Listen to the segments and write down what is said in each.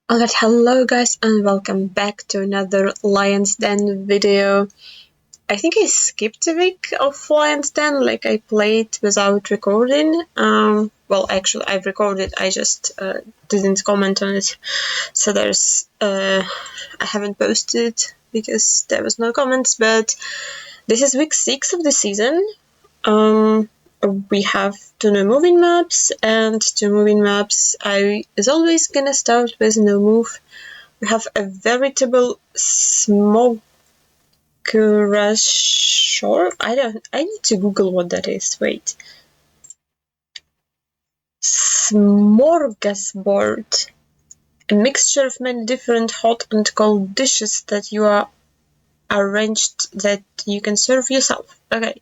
Alright, hello guys and welcome back to another Lyons Den video. I think I skipped a week of Lyons Den, like I played without recording. Well, actually I've recorded, I just didn't comment on it. So I haven't posted because there was no comments, but this is week 6 of the season. We have 2 new moving maps, and 2 moving maps. I is always gonna start with no move. We have a veritable smoke shore. I need to Google what that is. Wait. Smorgasbord. A mixture of many different hot and cold dishes that you are arranged that you can serve yourself. Okay.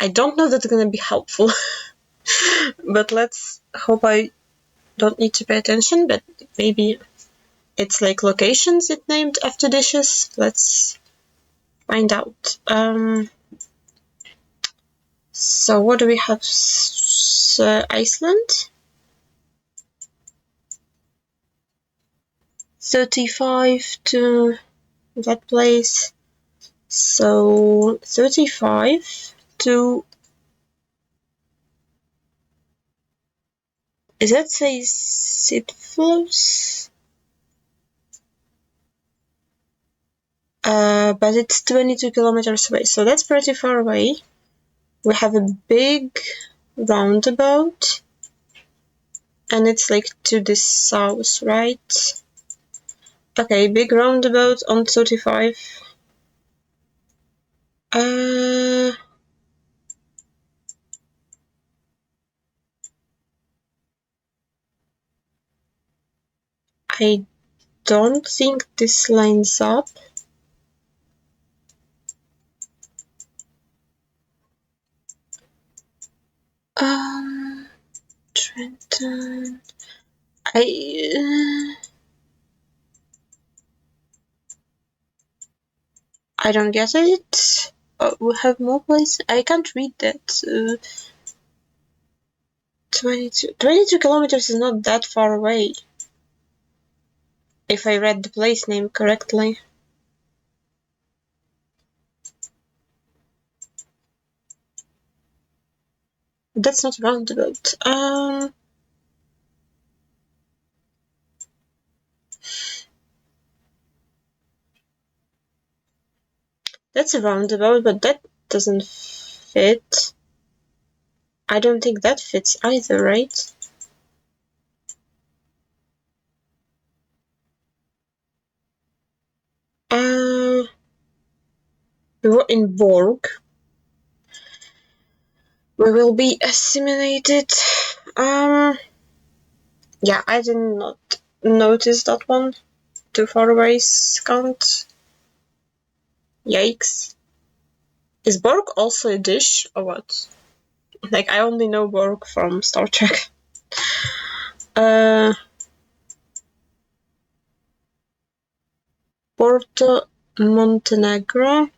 I don't know that's gonna be helpful. But let's hope I don't need to pay attention, but maybe it's like locations it named after dishes. Let's find out. So what do we have? Iceland. 35 to that place. So 35 to... Is that say Sidflos? But it's 22 kilometers away, so that's pretty far away. We have a big roundabout, and it's like to the south, right? Okay, big roundabout on 35. I don't think this lines up. Trenton. I don't get it. We have more places. I can't read that. 22 kilometers is not that far away. If I read the place name correctly. That's not roundabout. That's a roundabout, but that doesn't fit. I don't think that fits either, right? We were in Borg. We will be assimilated. Yeah, I did not notice that one. Too far away count. Yikes. Is Borg also a dish or what? Like, I only know Borg from Star Trek. Porto Montenegro.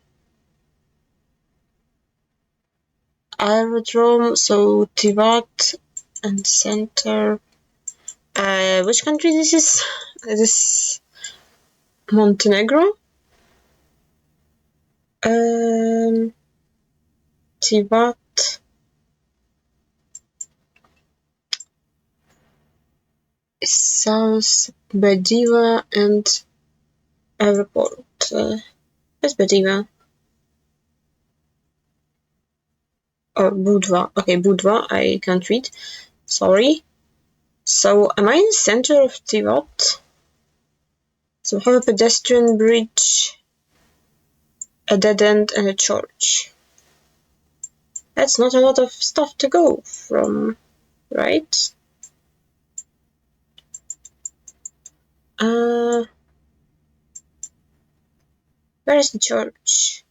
Aerodrome, so Tivat and center. Which country this is? This is Montenegro. Tivat. South Bediva and airport. Where's Bediva? Oh, Budva. Okay, Budva. I can't read. Sorry. So, am I in the center of Tivat? So, we have a pedestrian bridge, a dead end, and a church. That's not a lot of stuff to go from, right? Where is the church?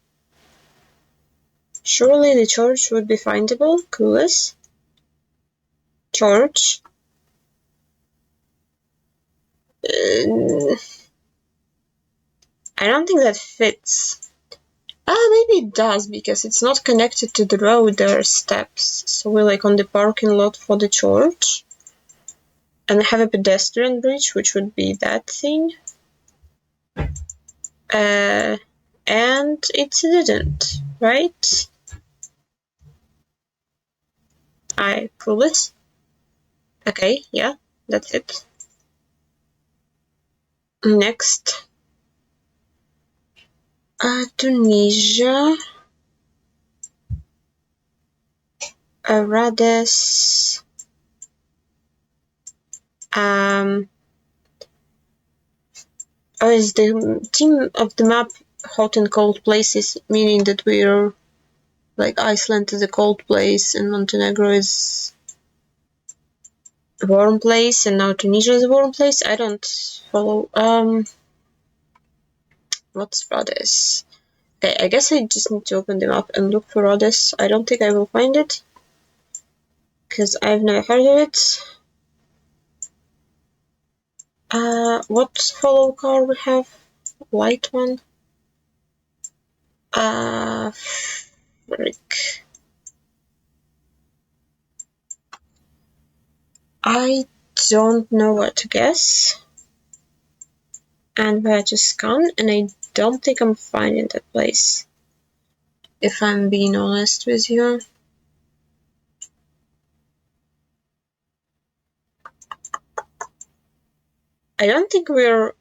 Surely the church would be findable. Clueless. Church. I don't think that fits. Maybe it does, because it's not connected to the road. There are steps. So we're like on the parking lot for the church. And I have a pedestrian bridge, which would be that thing. And it didn't, right? I clueless. Okay, yeah, that's it. Next. Tunisia. Rhodes. Is the theme of the map hot and cold places, meaning that we're like Iceland is a cold place and Montenegro is a warm place and now Tunisia is a warm place? I don't follow. What's Rhodes? Okay, I guess I just need to open the map and look for Rhodes. I don't think I will find it because I've never heard of it. What follow car we have? White one. Frick. I don't know what to guess and where to scan, and I don't think I'm finding that place, if I'm being honest with you. I don't think we're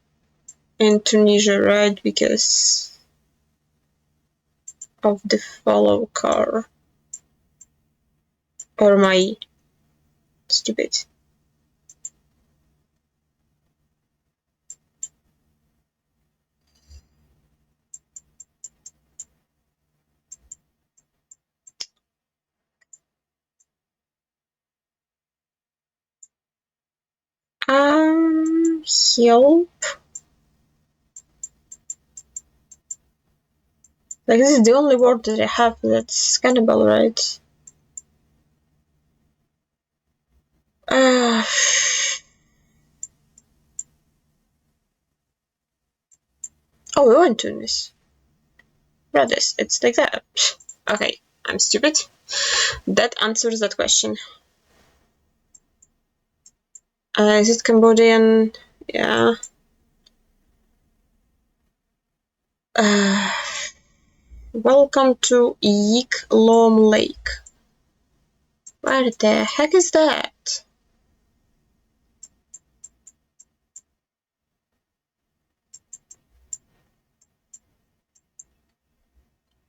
in Tunisia, right, because of the follow car. Or am I stupid? Help. Like, this is the only word that I have that's scannable, right? Oh, we went to Tunis. Rhodes, it's like that. Okay, I'm stupid. That answers that question. Is it Cambodian? Yeah. Welcome to Yik Lom Lake. Where the heck is that?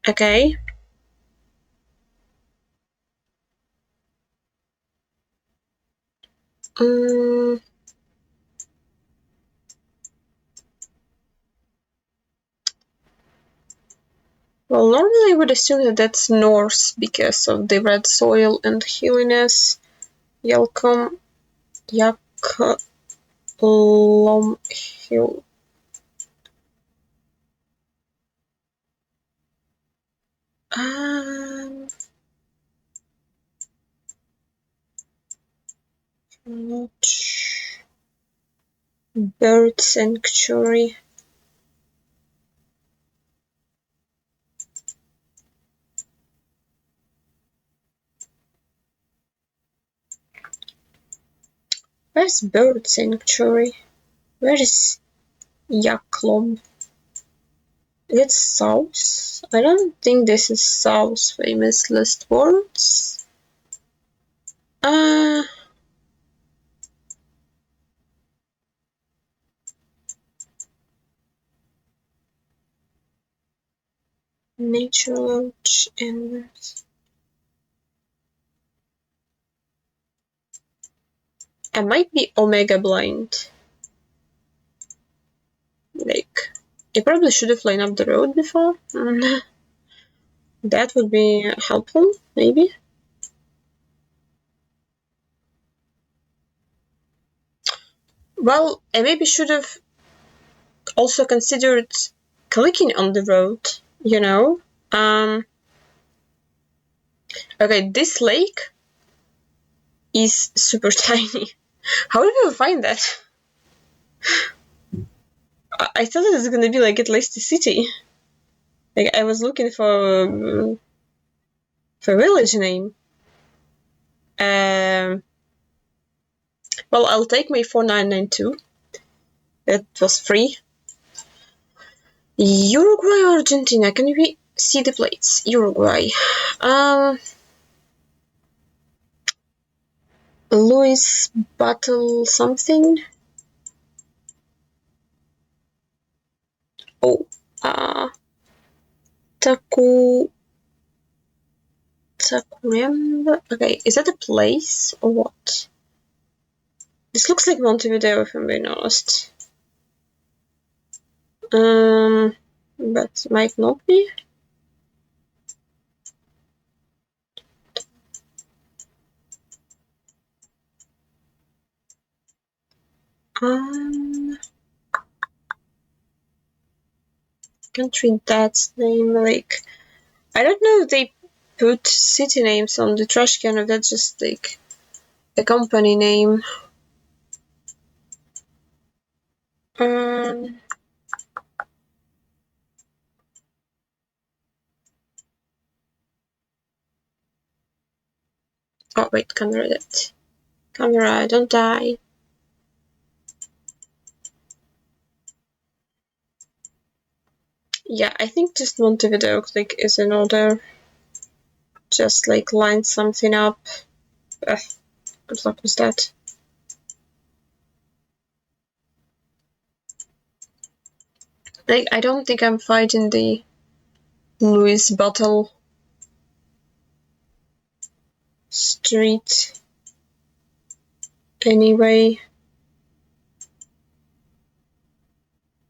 Okay. Well, normally I would assume that that's north because of the red soil and hilliness. Yalkom Yaklom Hill. Bird sanctuary. Where's bird sanctuary? Where is Yaklom? It's south? I don't think this is south famous list words. Nature Lodge and I might be Omega blind. Like, you probably should have lined up the road before. That would be helpful, maybe. Well, I maybe should have also considered clicking on the road, you know? Okay, this lake is super tiny. How did we find that? I thought it was gonna be like at least a city. Like, I was looking for village name. Well, I'll take my 4992. It was free. Uruguay or Argentina? Can we see the plates? Uruguay. Louis Battle something. Oh, Tacuarembó. Okay, is that a place or what? This looks like Montevideo, if I'm being honest. But might not be. Can't read that name. Like, I don't know if they put city names on the trash can, or that's just like a company name. Oh wait, camera that. Camera, don't die. Yeah, I think just Montevideo click is in order. Just like line something up. Good luck with that. Like, I don't think I'm fighting the Louis Battle Street anyway.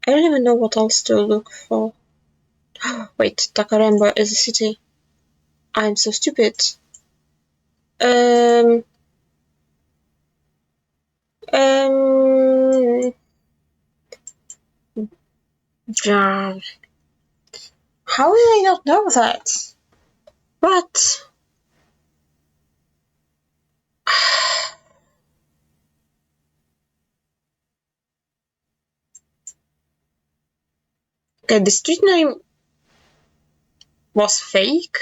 I don't even know what else to look for. Wait, Tacuarembó is a city. I'm so stupid. Yeah. How did I not know that? What? Okay, the street name was fake.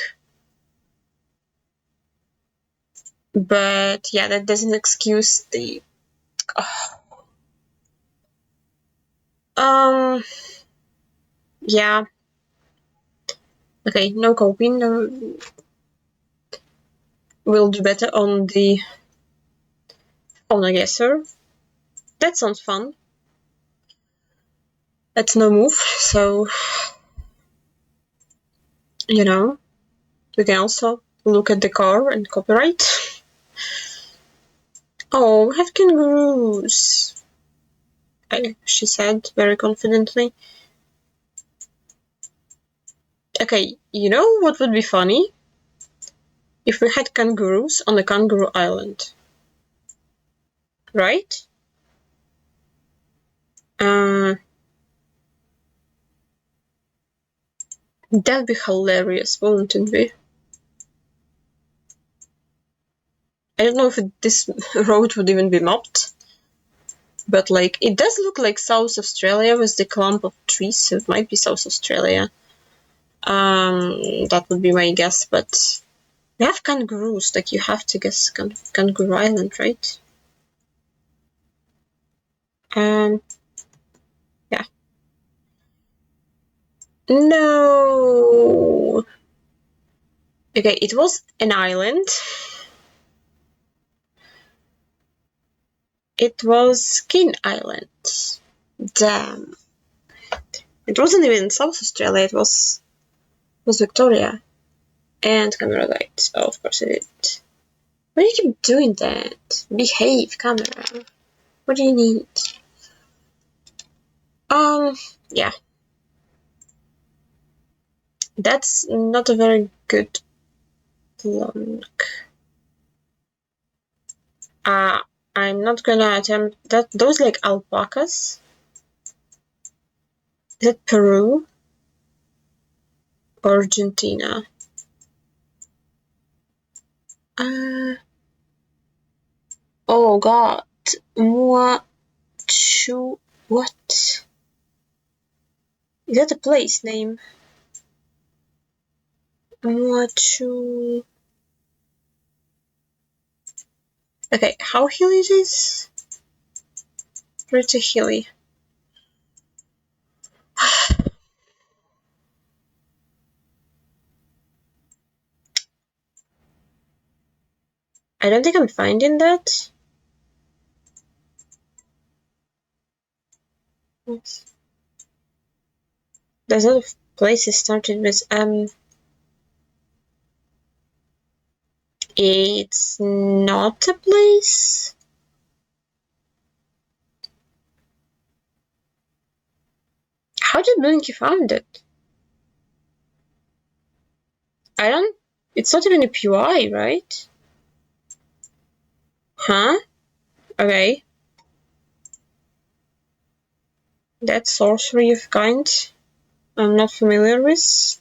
But yeah, that doesn't excuse the... Yeah. Okay, no coping. No. We'll do better on the Geoguessr. That sounds fun. That's no move, so you know, we can also look at the car and copyright. Oh, we have kangaroos, she said very confidently. Okay, you know what would be funny? If we had kangaroos on a kangaroo island. Right? That'd be hilarious, wouldn't it be? I don't know if this road would even be mapped. But like, it does look like South Australia with the clump of trees, so it might be South Australia. That would be my guess, but we have kangaroos, like you have to guess Kangaroo Island, right? Yeah. No! Okay, it was an island. It was Skin Island. Damn. It wasn't even South Australia, it was Victoria. And camera light. Oh, of course it did. Why do you keep doing that? Behave, camera. What do you need? Yeah. That's not a very good plunk. I'm not gonna attempt that. Those like alpacas. Is it Peru? Or Argentina? Oh god. What? Is that a place name? Moachu. Okay, how hilly is this? pretty hilly. I don't think I'm finding that. Yes. There's a lot of places started with M. It's not a place. How did Blinky found it? I don't. It's not even a PY, right? Huh? Okay. That's sorcery of kind I'm not familiar with.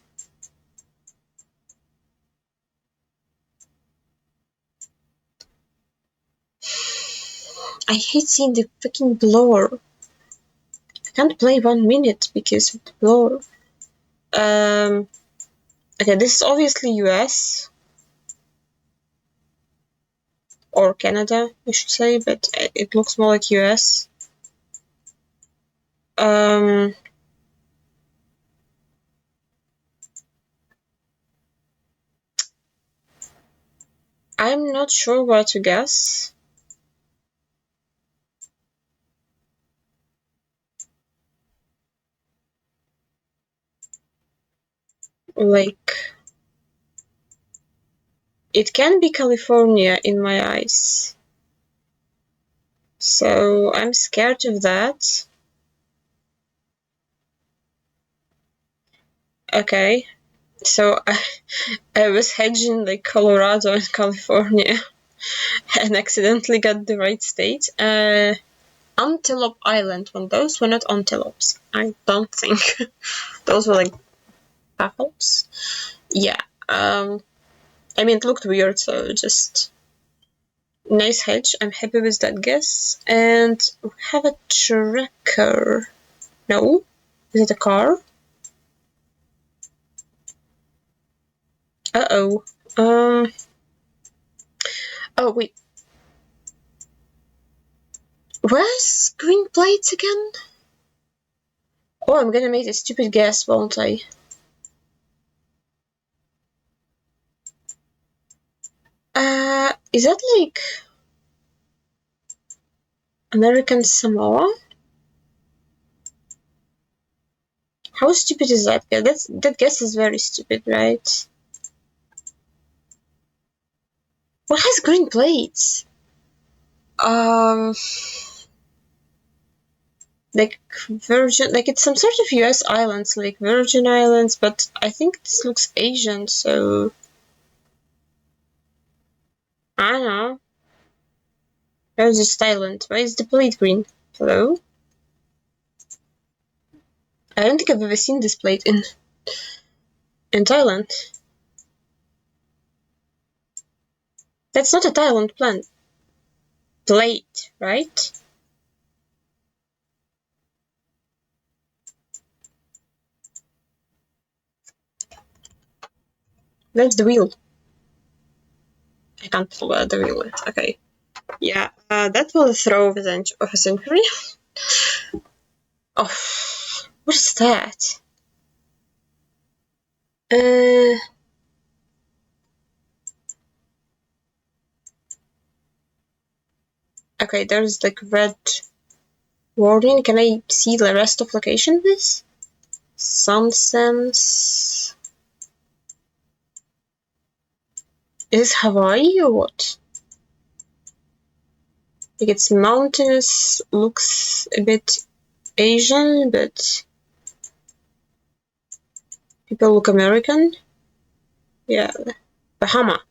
I hate seeing the freaking blur. I can't play 1 minute because of the blur. Okay, this is obviously US. Or Canada, I should say, but it looks more like US. I'm not sure what to guess. Like, it can be California in my eyes. So I'm scared of that. Okay, so I was hedging like Colorado and California and accidentally got the right state. Antelope Island, when those were not antelopes. I don't think. Those were like buffaloes. Yeah. I mean, it looked weird, so just nice hedge. I'm happy with that guess. And we have a tracker. No? Is it a car? Uh-oh. Oh, wait. Where's green plates again? Oh, I'm gonna make a stupid guess, won't I? Is that like American Samoa? How stupid is that? Yeah, that guess is very stupid, right? What has green plates? Like Virgin, like it's some sort of US islands, like Virgin Islands, but I think this looks Asian, so I don't know. How is this Thailand? Why is the plate green? Hello? I don't think I've ever seen this plate in Thailand. That's not a Thailand plate, right? Where's the wheel? I can't tell where the wheel is. Okay. Yeah, that will throw of a century. Oh, what is that? Okay, there's like red wording. Can I see the rest of location, please? Some sense. Is it Hawaii or what? Like it's mountainous, looks a bit Asian, but people look American. Yeah, Bahama.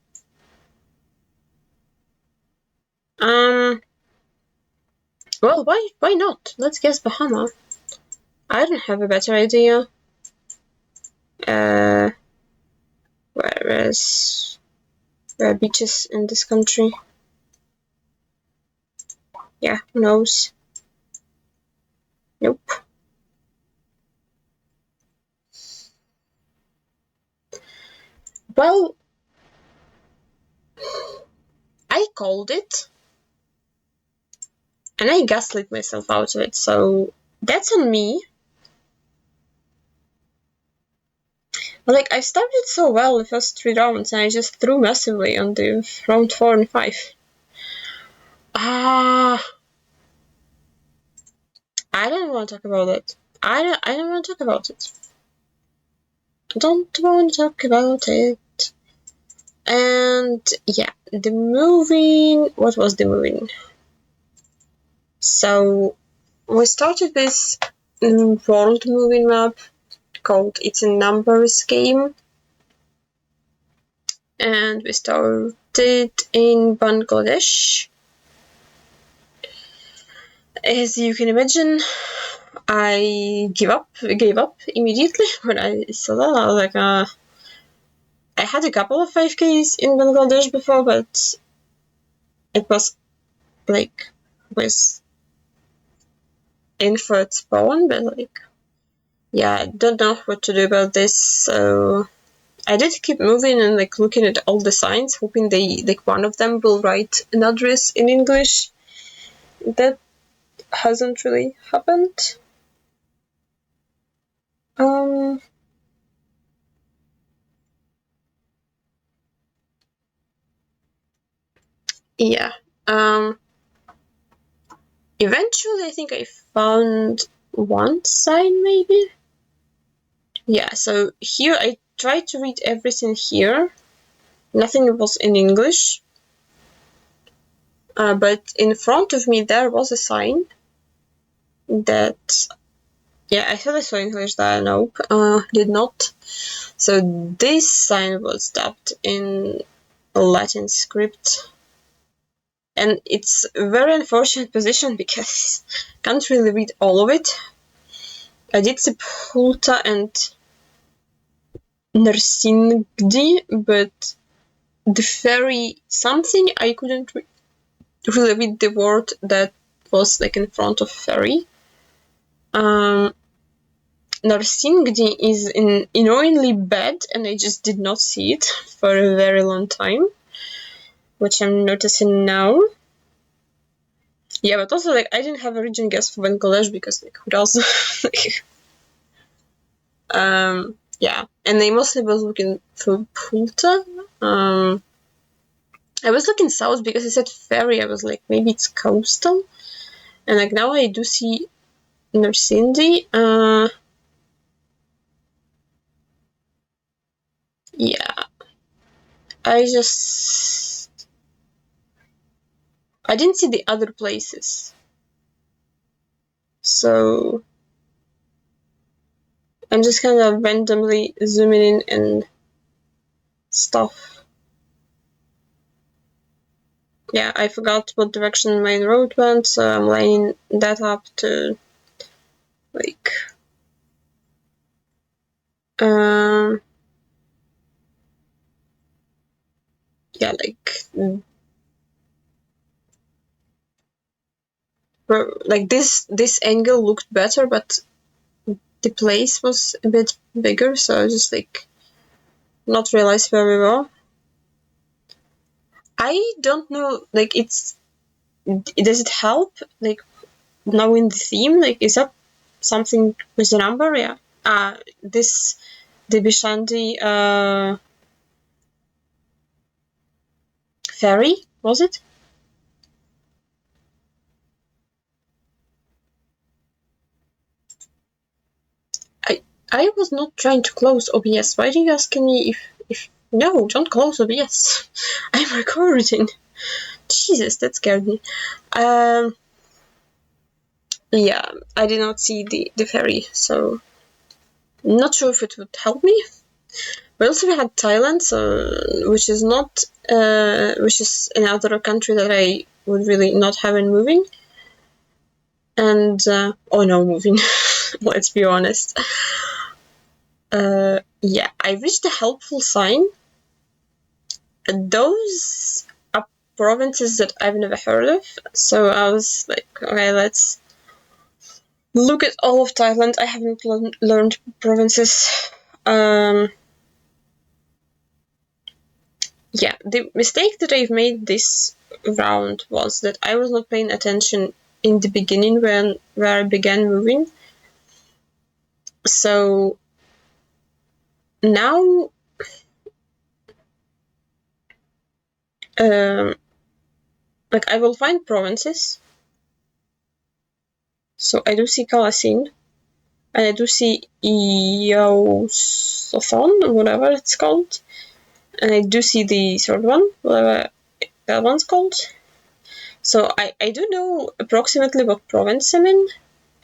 Well, why not? Let's guess Bahama. I don't have a better idea. Where are beaches in this country? Yeah, who knows? Nope. Well, I called it. And I gaslit myself out of it, so that's on me. But like, I started so well the first 3 rounds, and I just threw massively on the round 4 and 5. I don't want to talk about it. I don't want to talk about it. Don't want to talk about it. And yeah, the moving. What was the moving? So we started this world moving map called It's a Numbers Game. And we started in Bangladesh. As you can imagine, I gave up immediately when I saw that. I was like, I had a couple of 5Ks in Bangladesh before, but it was like with infinite spawn, but like, yeah, I don't know what to do about this, so I did keep moving and like looking at all the signs, hoping like one of them will write an address in English. That hasn't really happened. Yeah. Eventually, I think I found one sign, maybe? Yeah, so here I tried to read everything here. Nothing was in English. But in front of me there was a sign that, yeah, I thought I saw English there, nope, did not. So this sign was dubbed in Latin script. And it's a very unfortunate position because I can't really read all of it. I did Sepulta and Narsingdi, but the ferry something I couldn't really read the word that was like in front of ferry. Narsingdi is annoyingly bad, and I just did not see it for a very long time, which I'm noticing now. Yeah, but also like I didn't have a region guess for Bangladesh because like who does? Yeah, and I mostly was looking for Pulta. I was looking south because it said ferry. I was like, maybe it's coastal. And like now I do see Narsindi. Yeah. I didn't see the other places. So I'm just kind of randomly zooming in and stuff. Yeah, I forgot what direction my road went, so I'm lining that up to like yeah, like this angle looked better, but the place was a bit bigger, so I just like not realized where we were. I don't know, like does it help like knowing the theme? Like is that something with the number? Yeah. This the Bishandi ferry, was it? I was not trying to close OBS. Why are you asking me if no, don't close OBS. I'm recording. Jesus, that scared me. Yeah, I did not see the ferry, so not sure if it would help me. We also had Thailand, so which is not which is another country that I would really not have in moving. And oh no, moving. Let's be honest. Yeah, I reached a helpful sign. Those are provinces that I've never heard of, so I was like, okay, let's look at all of Thailand. I haven't learned provinces. Yeah, the mistake that I've made this round was that I was not paying attention in the beginning where I began moving. So now like I will find provinces. So I do see Caliphate, and I do see Eosothon, whatever it's called, and I do see the third one, whatever that one's called. So I do know approximately what province I'm in,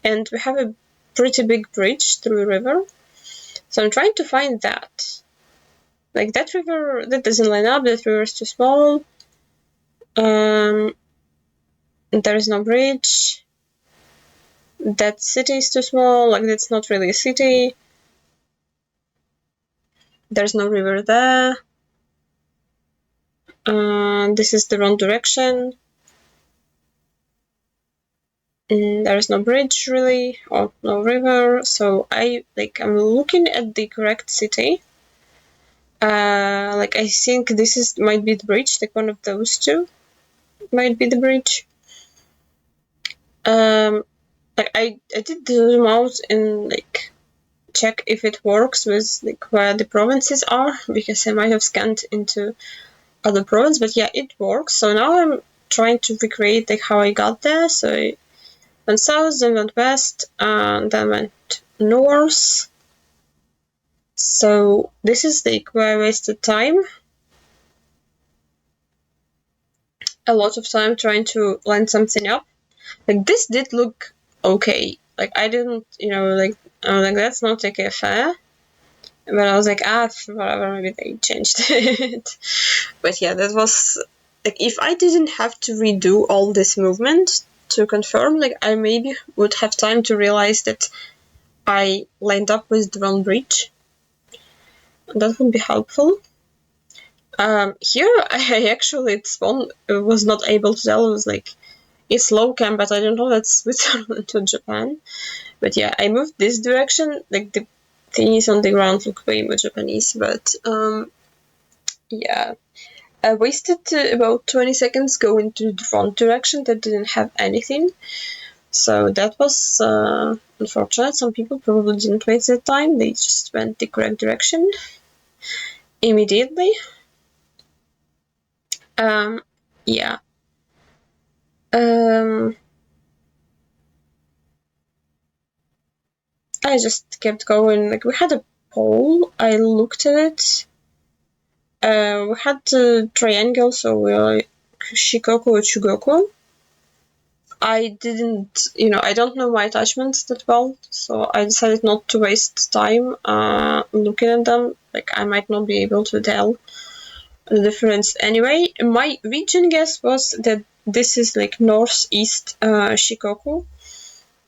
and we have a pretty big bridge through a river. So I'm trying to find that. Like that river, that doesn't line up, that river is too small. There is no bridge. That city is too small, like that's not really a city. There's no river there. This is the wrong direction. There is no bridge really, or no river, so I'm looking at the correct city. Like I think this might be the bridge, like one of those two might be the bridge. Like I did zoom out and like check if it works with like where the provinces are, because I might have scanned into other province, but yeah, it works. So now I'm trying to recreate like how I got there. So I went south, then went west, and then went north. So this is like where I wasted time. A lot of time trying to line something up. Like this did look okay. Like I didn't, like I was like that's not like a fair. But I was like, whatever, maybe they changed it. But yeah, that was like if I didn't have to redo all this movement to confirm, like I maybe would have time to realize that I lined up with the wrong bridge. That would be helpful. Here I actually was not able to tell. It was like it's low cam, but I don't know that's Switzerland or Japan. But yeah, I moved this direction. Like the thingies on the ground look way more Japanese, but yeah. I wasted about 20 seconds going to the front direction that didn't have anything. So that was unfortunate. Some people probably didn't waste their time. They just went the correct direction immediately. Yeah. I just kept going. Like we had a poll. I looked at it. We had the triangle, so we were Shikoku or Chugoku. I didn't, I don't know my attachments that well, so I decided not to waste time looking at them. Like I might not be able to tell the difference anyway. My region guess was that this is like northeast Shikoku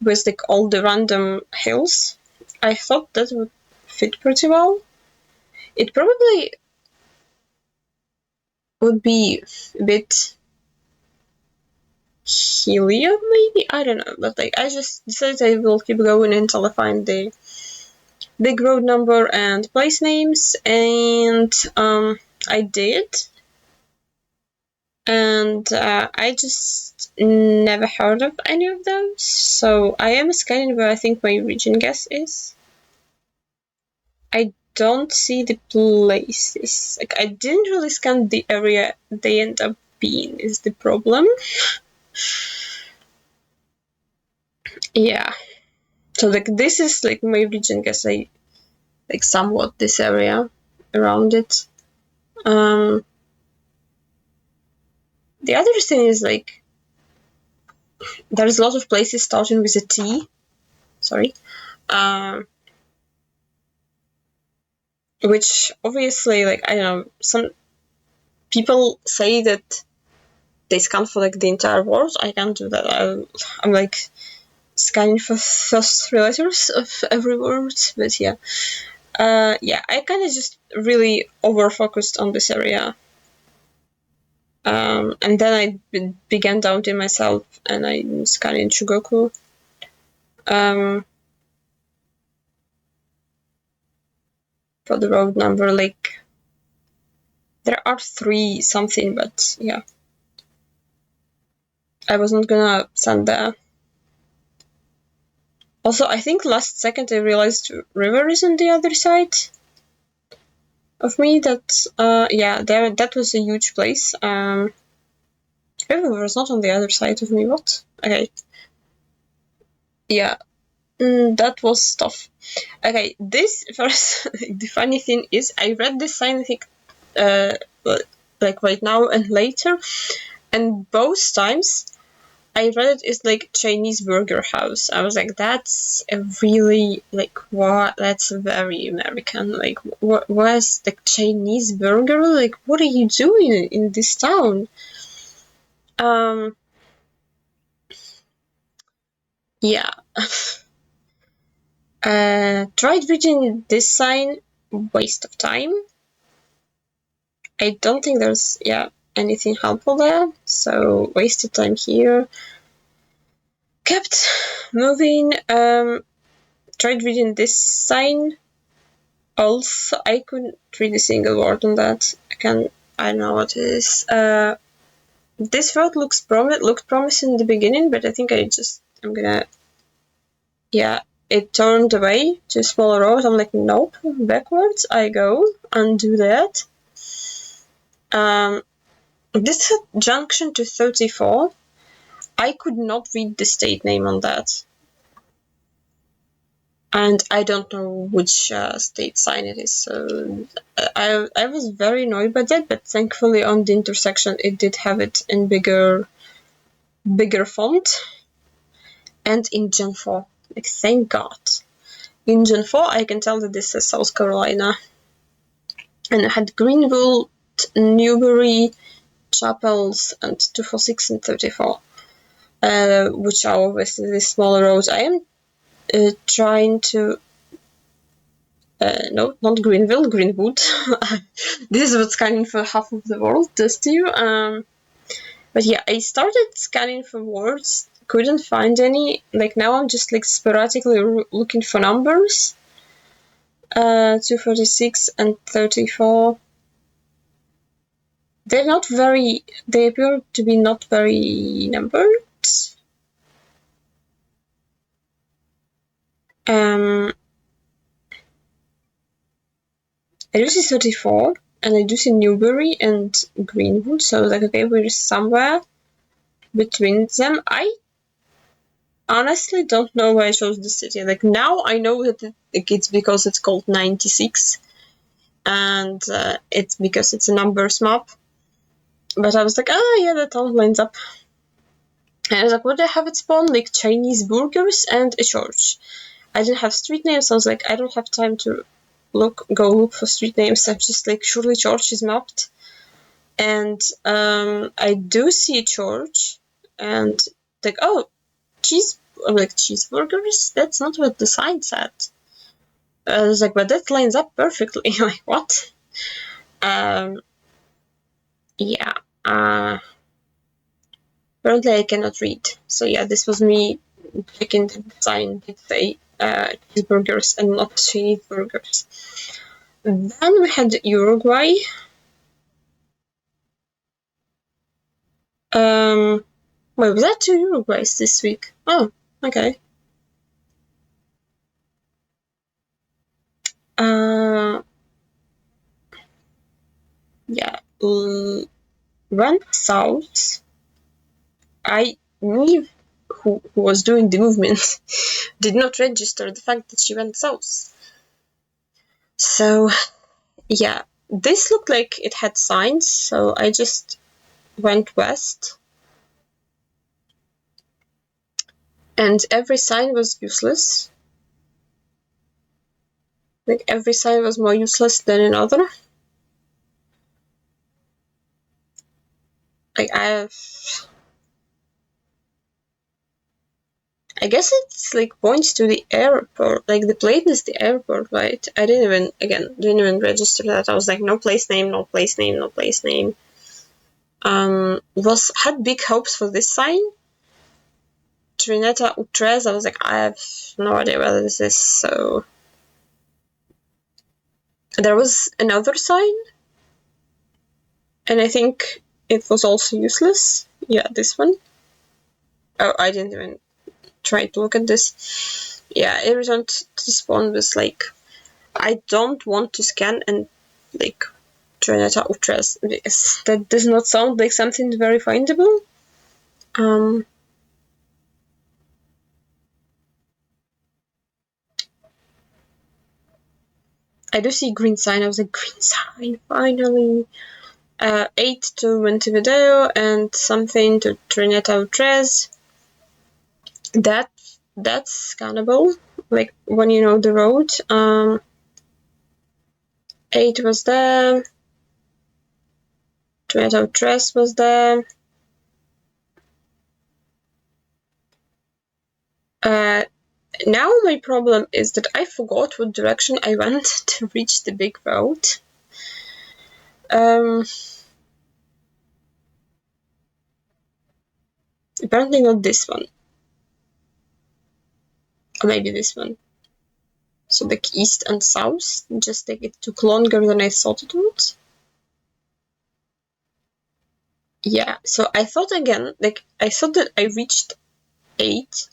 with like all the random hills. I thought that would fit pretty well. It probably would be a bit helium, maybe? I don't know, but like I just decided I will keep going until I find the big road number and place names, and I did. And I just never heard of any of those, so I am scanning where I think my region guess is. I don't see the places. Like I didn't really scan the area they end up being is the problem. Yeah. So like this is like my region guess. I like somewhat this area around it. The other thing is like there's a lot of places starting with a T. Sorry. Which obviously like I don't know, some people say that they scan for like the entire word. I can't do that. I'm like scanning for first three letters of every word, but yeah. Yeah, I kind of just really over-focused on this area. And then I began doubting myself, and I'm scanning Chugoku. For the road number, like, there are 3 something, but yeah. I wasn't gonna send there. Also, I think last second I realized river is on the other side of me. Yeah, that was a huge place. River was not on the other side of me. What? Okay. Yeah, that was tough. Okay, this first. The funny thing is, I read this sign, I think, like right now and later, and both times I read it as like Chinese burger house. I was like, that's a really like what? That's very American. Like, what was the Chinese burger? Like, what are you doing in this town? Yeah. Tried reading this sign, waste of time. I don't think there's anything helpful there, so wasted time here. Kept moving. Tried reading this sign. Also, I couldn't read a single word on that. I don't know what it is. This road looked promising in the beginning, but I think I'm gonna. Yeah, it turned away to a smaller road. I'm like, nope, backwards I go and do that. This had junction to 34. I could not read the state name on that. And I don't know which state sign it is, so I was very annoyed by that, but thankfully on the intersection it did have it in bigger font. And in Gen 4, like, thank God. In Gen 4 I can tell that this is South Carolina. And it had Greenville, Newberry, Chapels, and 246 and 34. Which are obviously the smaller roads. I am trying to no, not Greenville, Greenwood. This is what scanning for half of the world does to you. But yeah, I started scanning for words, couldn't find any. Like now I'm just like sporadically looking for numbers. 246 and 34. They appear to be not very numbered. I do see 34, and I do see Newbury and Greenwood, so like, okay, we're somewhere between them. I honestly don't know why I chose this city. Like, now I know that it's because it's called 96, and it's because it's a numbers map. But I was like, yeah, that all lines up. And I was like, what do I have it spawn? Like, Chinese burgers and a church. I didn't have street names, so I was like, I don't have time to go look for street names. I'm just like, surely church is mapped. And I do see a church, and like, oh, cheeseburgers? That's not what the sign said. I was like, but that lines up perfectly. Like, what? Yeah. Apparently I cannot read. So yeah, this was me checking the sign did say cheeseburgers and not cheeseburgers. Then we had Uruguay. Wait, was that 2 Uruguays this week? Oh, okay. Yeah, went south. I knew who was doing the movement did not register the fact that she went south. So, yeah, this looked like it had signs, so I just went west. And every sign was useless. Like, every sign was more useless than another. Like, I guess it's like points to the airport. Like, the plate is the airport, right? I didn't even register that. I was like, no place name, no place name, no place name. Had big hopes for this sign. Trineta Utres, I was like, I have no idea whether this is, so. There was another sign, and I think it was also useless. Yeah, this one. Oh, I didn't even try to look at this. Yeah, every time to spawn was like, I don't want to scan and like Trinita Ultras because that does not sound like something very findable. I do see green sign. I was like, green sign, finally. 8 to Montevideo and something to Trinidad Ultras. That's scannable, like when you know the road. 8 was there. Trinidad Ultras was there. Now my problem is that I forgot what direction I went to reach the big road. Apparently not this one. Or maybe this one. So like east and south, just like it took longer than I thought it would. Yeah, so I thought again, like I thought that I reached 8.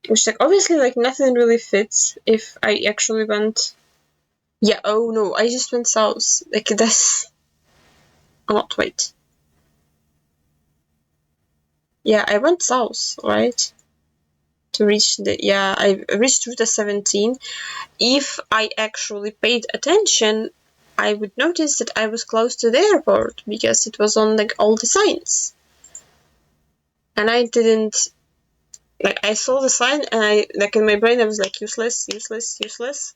Which like obviously like nothing really fits if I actually went. Yeah, oh no, I just went south. Like that's. Oh, wait. Yeah, I went south, right? To reach the. Yeah, I reached Route 17. If I actually paid attention, I would notice that I was close to the airport because it was on like all the signs. And I didn't. Like, I saw the sign and I. Like, in my brain, I was like, useless, useless, useless.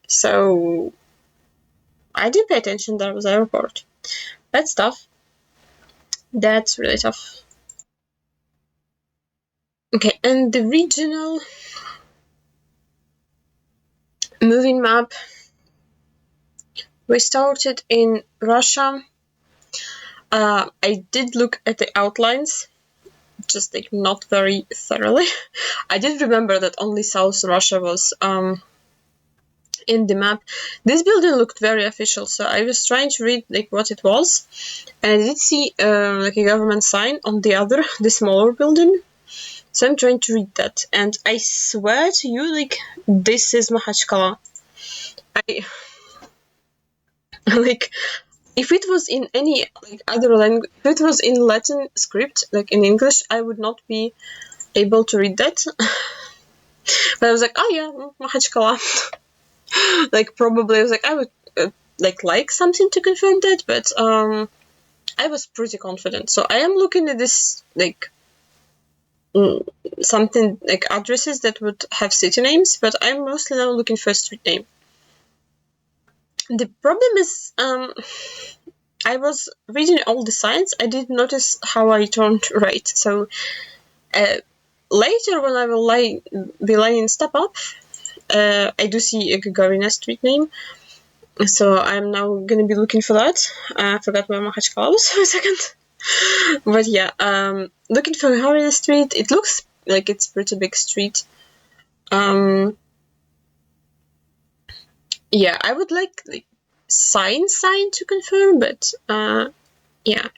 So. I did pay attention there was an airport. That's tough. That's really tough. Okay, and the regional moving map. We started in Russia. I did look at the outlines, just like not very thoroughly. I did remember that only South Russia was in the map. This building looked very official, so I was trying to read like what it was, and I did see like a government sign on the other, the smaller building. So I'm trying to read that, and I swear to you, like this is Makhachkala. I like if it was in any like other language, if it was in Latin script, like in English, I would not be able to read that. But I was like, oh yeah, Makhachkala. Like probably I was like I would like something to confirm that, but I was pretty confident. So I am looking at this like something like addresses that would have city names, but I'm mostly now looking for a street name. The problem is I was reading all the signs. I didn't notice how I turned right. So later when I will be lying step up, I do see a Gagarina street name. So I'm now gonna be looking for that. I forgot where Makhachkala was for a second. But yeah, looking for Gagarina Street. It looks like it's a pretty big street. Yeah, I would like sign to confirm, but yeah.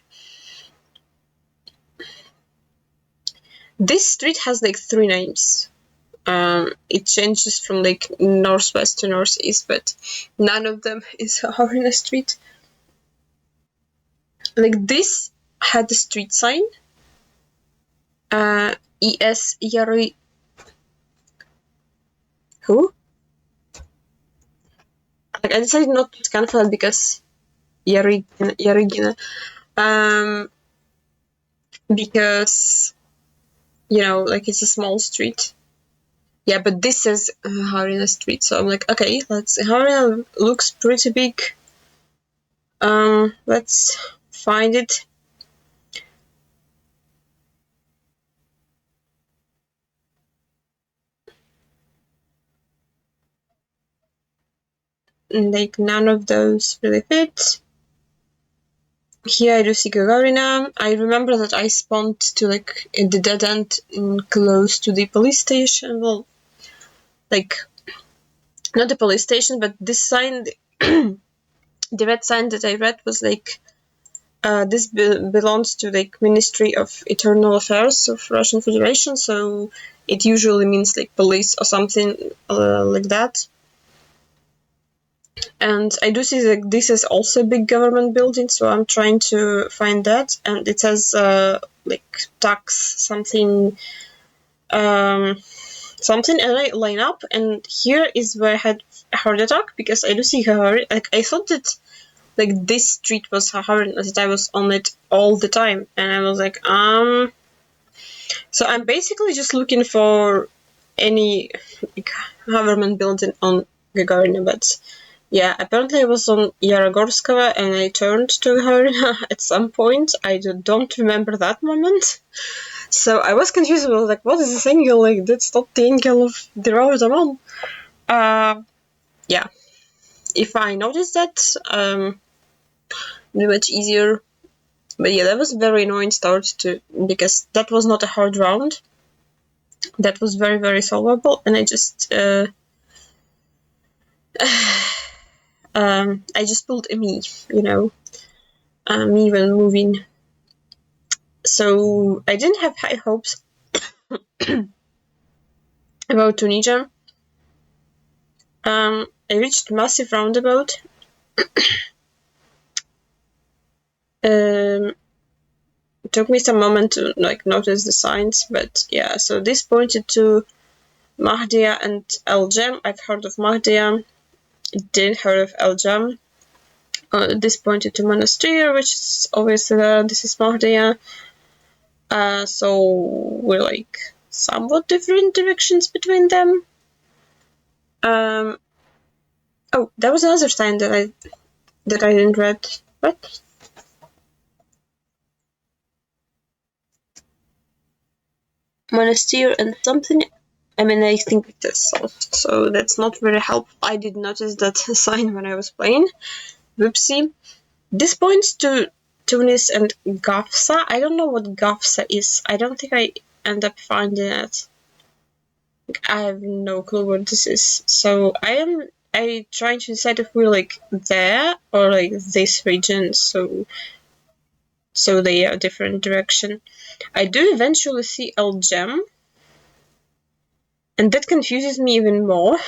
This street has like 3 names. It changes from like northwest to northeast, but none of them is Harina Street. Like this had a street sign. ES Yari. Who? Like I decided not to scan for that because Yarigina. Because you know, like it's a small street. Yeah, but this is Harina Street, so I'm like, okay, Harina looks pretty big. Let's find it. Like none of those really fit. Here I do see Gagarina. I remember that I spawned to like in the dead end close to the police station. Well, like not the police station, but this sign, the red sign that I read was like, this belongs to like Ministry of Internal Affairs of Russian Federation, so it usually means like police or something like that. And I do see that this is also a big government building, so I'm trying to find that. And it says like tax something, something, and I line up. And here is where I had a heart attack, because I do see her. Like I thought that like this street was Haharin, that I was on it all the time, and I was like, So I'm basically just looking for any like government building on Gagarin, but. Yeah, apparently I was on Yarogorskaya and I turned to her at some point. I don't remember that moment. So I was confused. I was like, what is this angle? Like, that's not the angle of the road I'm on. Yeah. If I noticed that, be much easier. But yeah, that was a very annoying start because that was not a hard round. That was very, very solvable, and I just pulled a me, me when moving. So I didn't have high hopes about Tunisia. I reached massive roundabout. It took me some moment to like notice the signs, but yeah. So this pointed to Mahdia and El Jam. I've heard of Mahdia. Didn't heard of El Jam. This pointed to Monastir, which is always this is Mahdia. So we're like somewhat different directions between them. Oh, that was another sign that I didn't read. What? Monastir and something. I mean, I think it is solved, so that's not very helpful. I did notice that sign when I was playing. Whoopsie. This points to Tunis and Gafsa. I don't know what Gafsa is. I don't think I end up finding it. I have no clue what this is. So I trying to decide if we're like there or like this region. So they are different direction. I do eventually see El Gem, and that confuses me even more.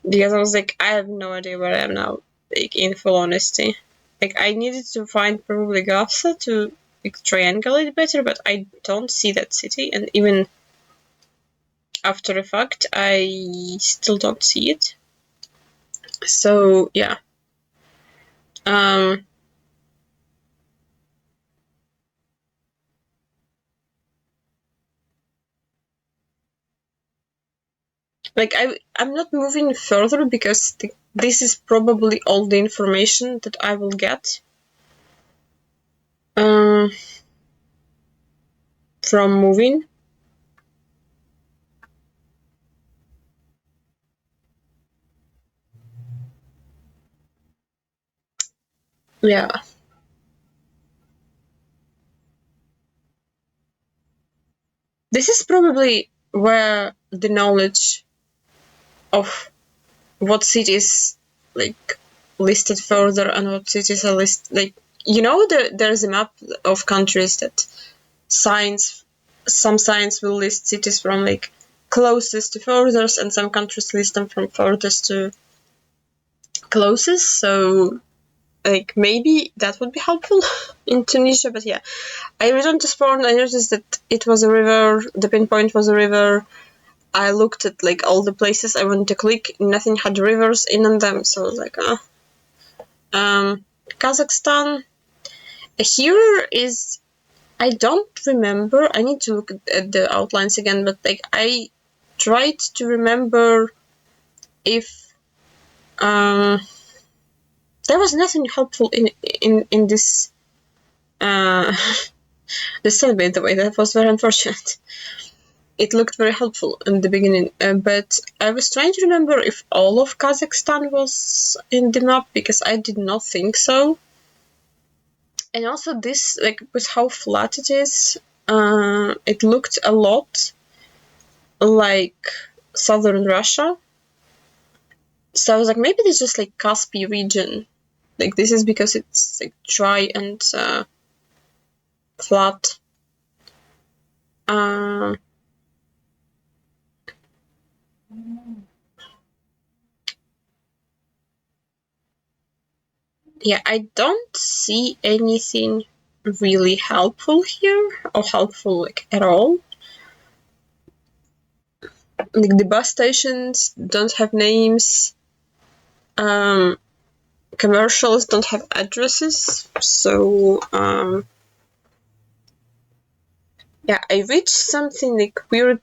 Because I was like, I have no idea where I am now, like, in full honesty. Like, I needed to find probably Gafsa to like, triangulate better, but I don't see that city, and even after the fact, I still don't see it. So, yeah. Like, I'm not moving further because this is probably all the information that I will get from moving. Yeah. This is probably where the knowledge of what cities like listed further and what cities are listed, like, there's a map of countries that some signs will list cities from like closest to furthest, and some countries list them from furthest to closest. So like maybe that would be helpful in Tunisia. But yeah, I returned to spawn. I noticed that it was a river. The pinpoint was a river. I looked at like all the places I wanted to click. Nothing had rivers in them, so I was like, Kazakhstan. Here is, I don't remember. I need to look at the outlines again, but like I tried to remember if there was nothing helpful in this this survey. The way that was very unfortunate. It looked very helpful in the beginning, but I was trying to remember if all of Kazakhstan was in the map, because I did not think so. And also this, like, with how flat it is, it looked a lot like southern Russia. So I was like, maybe this is just like Caspian region. Like this is because it's like dry and flat. Yeah, I don't see anything really helpful here, or helpful like at all. Like the bus stations don't have names. Commercials don't have addresses. So yeah, I reached something like weird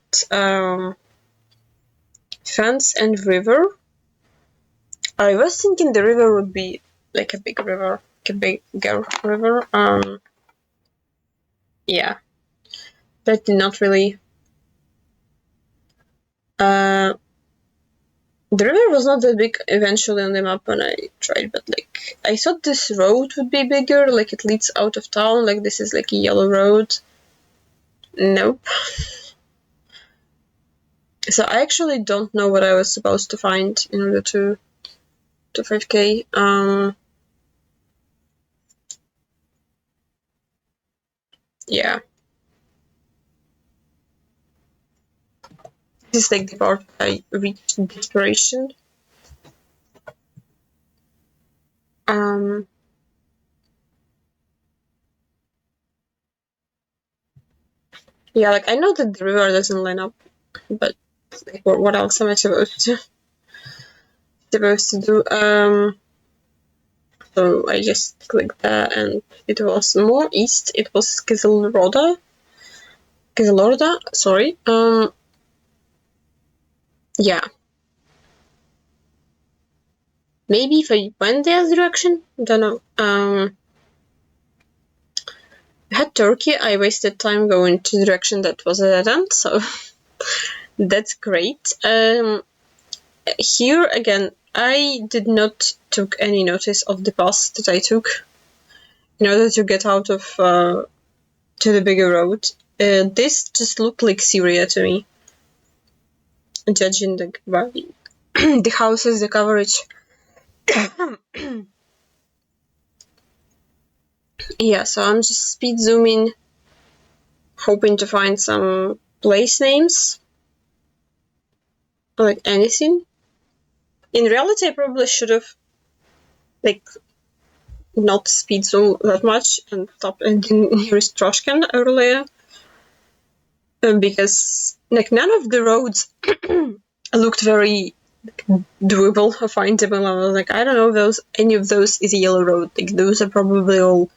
fence and river. I was thinking the river would be like a big river, like a bigger river. Yeah, that did not really. The river was not that big eventually on the map when I tried, but like I thought this road would be bigger, like it leads out of town, like this is like a yellow road. Nope. So I actually don't know what I was supposed to find in order to 5k. Yeah. This is like the part I reached desperation. Yeah, like I know that the river doesn't line up, but like what else am I supposed to do? So I just clicked that, and it was more east. It was Kizilorda, sorry. Yeah. Maybe if I went the other direction, don't know. I had Turkey. I wasted time going to the direction that was a dead end, so that's great. Here again, I did not took any notice of the path that I took in order to get out of to the bigger road. This just looked like Syria to me, judging by the houses, the coverage. Yeah, so I'm just speed zooming, hoping to find some place names, like anything. In reality, I probably should have like not speed zoom that much and stop at the nearest Troshkan earlier, because like none of the roads looked very doable or findable. I was like, I don't know if any of those is a yellow road. Like those are probably all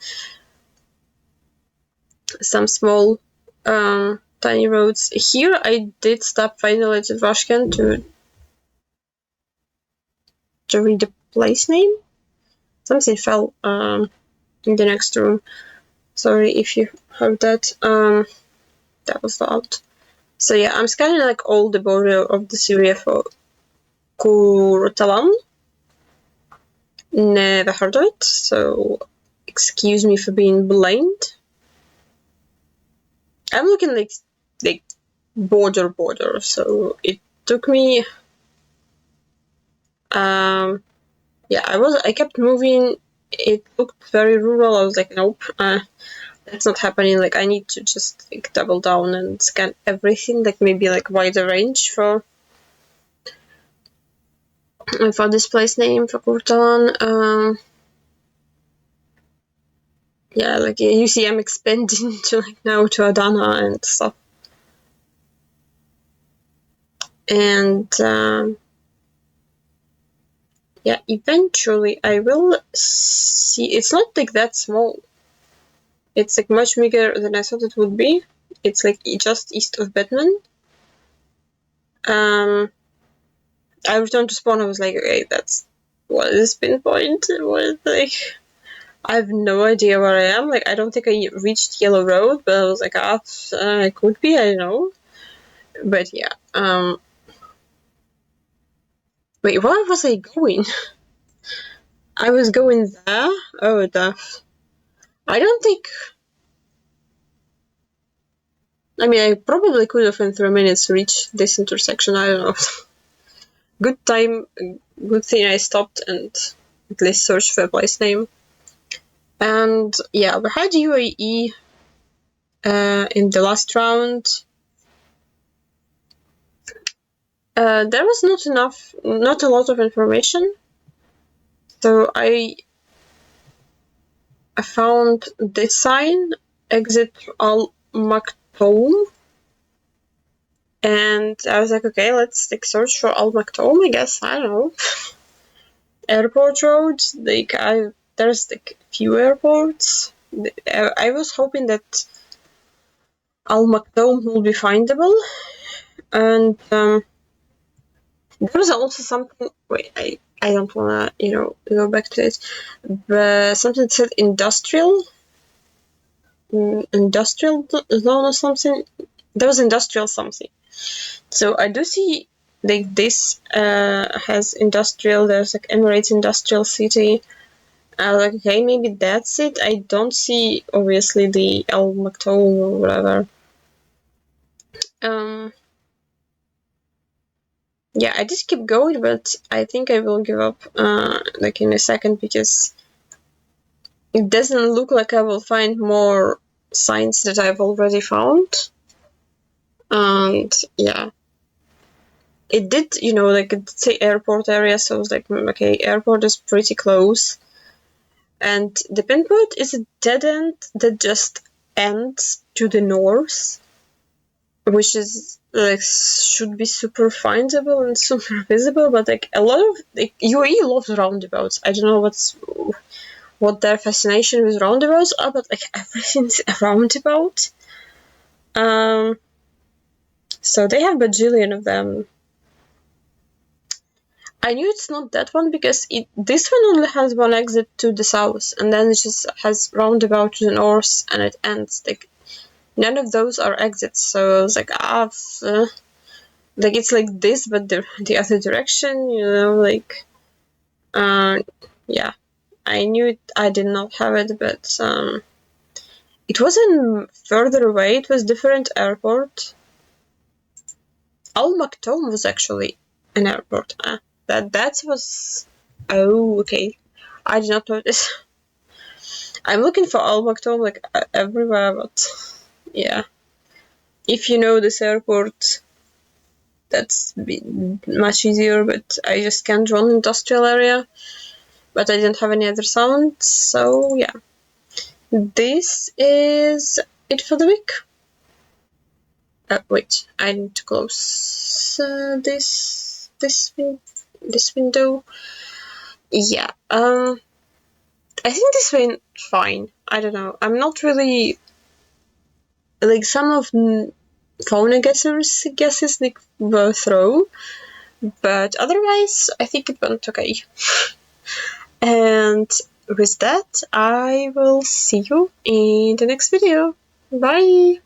some small tiny roads. Here I did stop finally at Troshkan to read the place name. Something fell in the next room. Sorry if you heard that. That was loud. So yeah, I'm scanning like all the border of the Syria for Kurtalan. Never heard of it, so excuse me for being blind. I'm looking like border, so it took me. Yeah, I kept moving. It looked very rural. I was like, nope, that's not happening. Like, I need to just like double down and scan everything. Like maybe like wider range for this place name for Kurtalan. Yeah, like you see, I'm expanding to like now to Adana and stuff. And yeah, eventually I will see. It's not like that small. It's like much bigger than I thought it would be. It's like just east of Batman. I returned to spawn. I was like, okay, that's what is pinpoint. What like I have no idea where I am. Like I don't think I reached Yellow Road, but I was like, it could be. I don't know. But yeah. Wait, where was I going? I was going there. Oh, that. I don't think. I mean, I probably could have in 3 minutes reached this intersection, I don't know. Good time, good thing I stopped and at least searched for a place name. And yeah, we had UAE in the last round. There was not a lot of information. So I found this sign, exit Al Maktoum. And I was like, okay, let's search for Al Maktoum, I guess. I don't know. Airport roads, there's a few airports. I was hoping that Al Maktoum will be findable. And there was also something. Wait, I don't wanna go back to it. But something that said industrial zone or something. There was industrial something. So I do see like this has industrial. There's like Emirates Industrial City. I was like, okay, maybe that's it. I don't see obviously the Al Maktoum or whatever. Yeah, I just keep going, but I think I will give up like in a second because it doesn't look like I will find more signs that I've already found. And yeah, it did, like it did say airport area, so I was like, okay, airport is pretty close. And the pinpoint is a dead end that just ends to the north, which is like should be super findable and super visible, but like a lot of UAE loves roundabouts. I don't know what their fascination with roundabouts are, but like everything's a roundabout. So they have a bajillion of them. I knew it's not that one because this one only has one exit to the south, and then it just has roundabout to the north, and it ends. Like none of those are exits, so I was like, like it's like this, but the other direction, yeah. I knew it, I did not have it, but it wasn't further away. It was different airport. Al Maktoum was actually an airport. That was. Oh, okay. I did not know this. I'm looking for Al Maktoum like everywhere, but yeah. If you know this airport, that's much easier. But I just scanned one industrial area, but I didn't have any other sounds. So yeah, this is it for the week. Wait, I need to close this window. Yeah. I think this went fine. I don't know. I'm not really like some of Fauna Guesser's guesses were throw, but otherwise I think it went okay. And with that, I will see you in the next video. Bye!